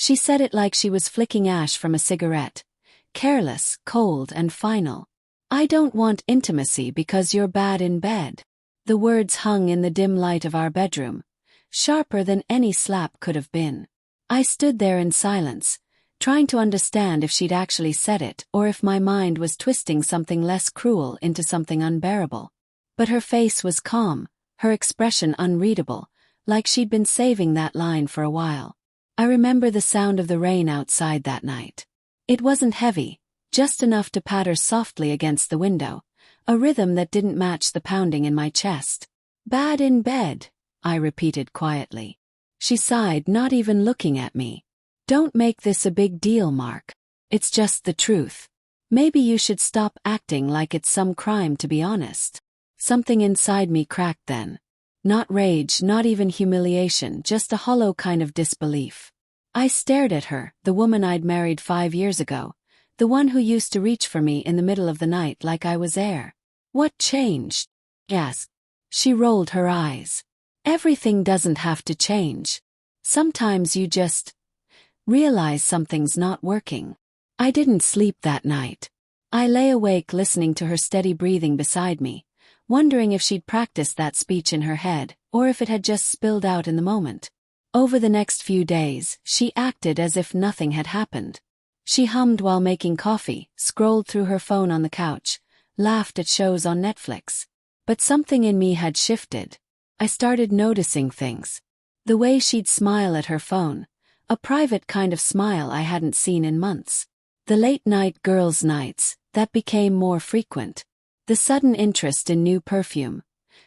She said it like she was flicking ash from a cigarette. Careless, cold and final. I don't want intimacy because you're bad in bed. The words hung in the dim light of our bedroom, sharper than any slap could have been. I stood there in silence, trying to understand if she'd actually said it or if my mind was twisting something less cruel into something unbearable. But her face was calm, her expression unreadable, like she'd been saving that line for a while. I remember the sound of the rain outside that night. It wasn't heavy, just enough to patter softly against the window, a rhythm that didn't match the pounding in my chest. Bad in bed, I repeated quietly. She sighed, not even looking at me. Don't make this a big deal, Mark. It's just the truth. Maybe you should stop acting like it's some crime, to be honest. Something inside me cracked then. Not rage, not even humiliation, just a hollow kind of disbelief. I stared at her, the woman I'd married 5 years ago, the one who used to reach for me in the middle of the night like I was air. What changed? Yes. She rolled her eyes. Everything doesn't have to change. Sometimes you just realize something's not working. I didn't sleep that night. I lay awake listening to her steady breathing beside me, wondering if she'd practiced that speech in her head, or if it had just spilled out in the moment. Over the next few days, she acted as if nothing had happened. She hummed while making coffee, scrolled through her phone on the couch, laughed at shows on Netflix. But something in me had shifted. I started noticing things. The way she'd smile at her phone, a private kind of smile I hadn't seen in months. The late-night girls' nights, that became more frequent. The sudden interest in new perfume.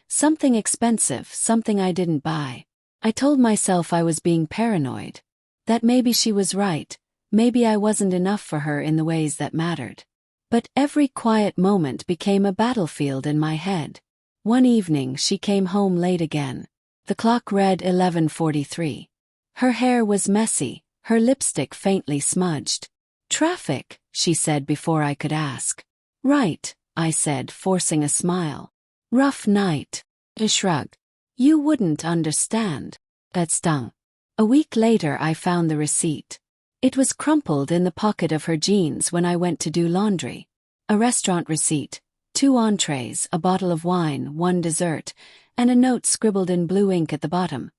Something expensive, something I didn't buy. I told myself I was being paranoid. That maybe she was right, maybe I wasn't enough for her in the ways that mattered. But every quiet moment became a battlefield in my head. One evening she came home late again. The clock read 11:43. Her hair was messy, her lipstick faintly smudged. "Traffic," she said before I could ask. "Right," I said, forcing a smile. "Rough night." A shrug. "You wouldn't understand." That stung. A week later I found the receipt. It was crumpled in the pocket of her jeans when I went to do laundry. A restaurant receipt, 2 entrees, a bottle of wine, 1 dessert, and a note scribbled in blue ink at the bottom.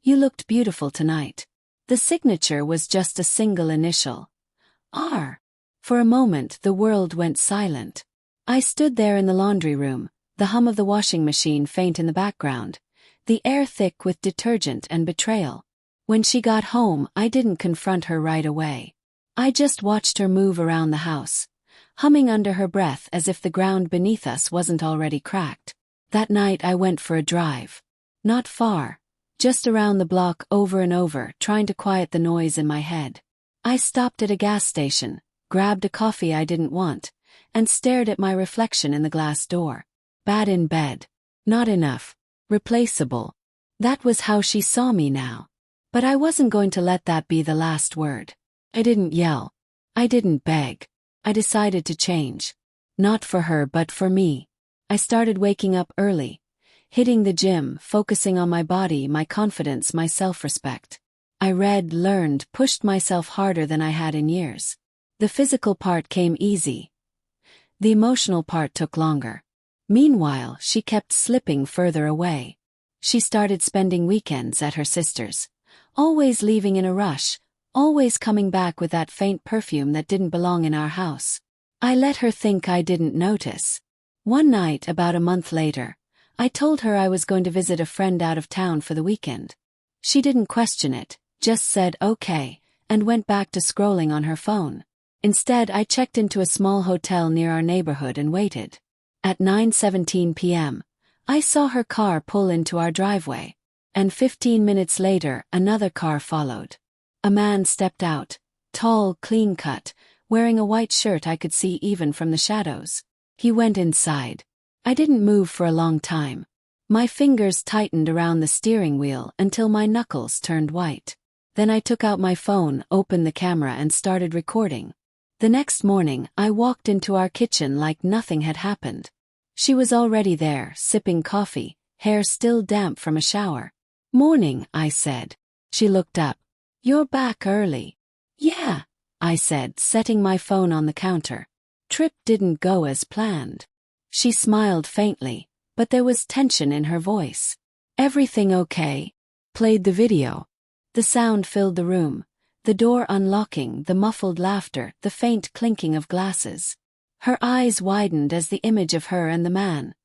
"You looked beautiful tonight." The signature was just a single initial. R. For a moment the world went silent. I stood there in the laundry room, the hum of the washing machine faint in the background, the air thick with detergent and betrayal. When she got home, I didn't confront her right away. I just watched her move around the house, humming under her breath as if the ground beneath us wasn't already cracked. That night I went for a drive. Not far, just around the block over and over, trying to quiet the noise in my head. I stopped at a gas station, grabbed a coffee I didn't want, and stared at my reflection in the glass door. Bad in bed. Not enough. Replaceable. That was how she saw me now. But I wasn't going to let that be the last word. I didn't yell. I didn't beg. I decided to change. Not for her but for me. I started waking up early, hitting the gym, focusing on my body, my confidence, my self-respect. I read, learned, pushed myself harder than I had in years. The physical part came easy. The emotional part took longer. Meanwhile, she kept slipping further away. She started spending weekends at her sister's. Always leaving in a rush, always coming back with that faint perfume that didn't belong in our house. I let her think I didn't notice. One night, about a month later, I told her I was going to visit a friend out of town for the weekend. She didn't question it, just said okay, and went back to scrolling on her phone. Instead, I checked into a small hotel near our neighborhood and waited. At 9:17 p.m., I saw her car pull into our driveway. And 15 minutes later, another car followed. A man stepped out, tall, clean-cut, wearing a white shirt I could see even from the shadows. He went inside. I didn't move for a long time. My fingers tightened around the steering wheel until my knuckles turned white. Then I took out my phone, opened the camera and started recording. The next morning, I walked into our kitchen like nothing had happened. She was already there, sipping coffee, hair still damp from a shower. "Morning," I said. She looked up. "You're back early." Yeah, I said, setting my phone on the counter. Trip didn't go as planned. She smiled faintly, but there was tension in her voice. Everything okay? Played the video. The sound filled the room, the door unlocking, the muffled laughter, the faint clinking of glasses. Her eyes widened as the image of her and the man,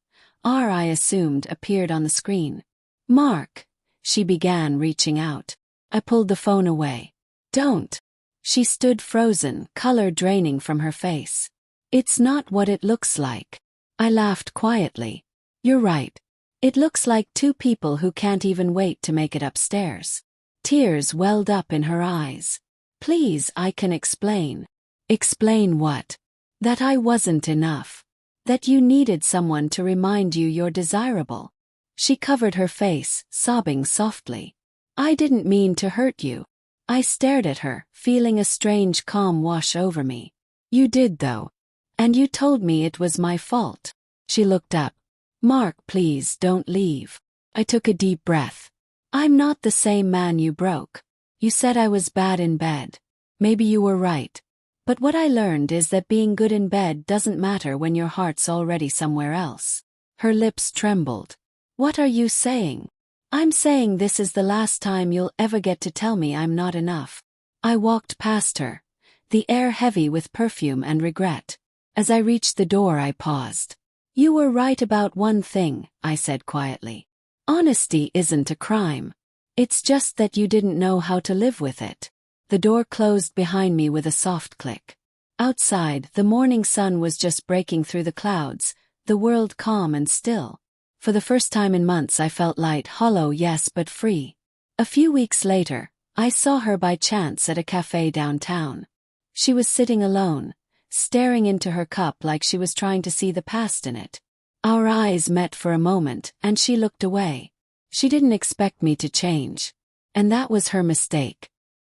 I assumed, appeared on the screen. Mark, she began, reaching out. I pulled the phone away. Don't. She stood frozen, color draining from her face. It's not what it looks like. I laughed quietly. You're right. It looks like two people who can't even wait to make it upstairs. Tears welled up in her eyes. Please, I can explain. Explain what? That I wasn't enough. That you needed someone to remind you you're desirable. She covered her face, sobbing softly. I didn't mean to hurt you. I stared at her, feeling a strange calm wash over me. You did though. And you told me it was my fault. She looked up. Mark, please don't leave. I took a deep breath. I'm not the same man you broke. You said I was bad in bed. Maybe you were right. But what I learned is that being good in bed doesn't matter when your heart's already somewhere else. Her lips trembled. What are you saying? I'm saying this is the last time you'll ever get to tell me I'm not enough. I walked past her, the air heavy with perfume and regret. As I reached the door, I paused. You were right about one thing, I said quietly. Honesty isn't a crime. It's just that you didn't know how to live with it. The door closed behind me with a soft click. Outside, the morning sun was just breaking through the clouds, the world calm and still. For the first time in months I felt light, hollow, yes, but free. A few weeks later, I saw her by chance at a cafe downtown. She was sitting alone, staring into her cup like she was trying to see the past in it. Our eyes met for a moment, and she looked away. She didn't expect me to change. And that was her mistake.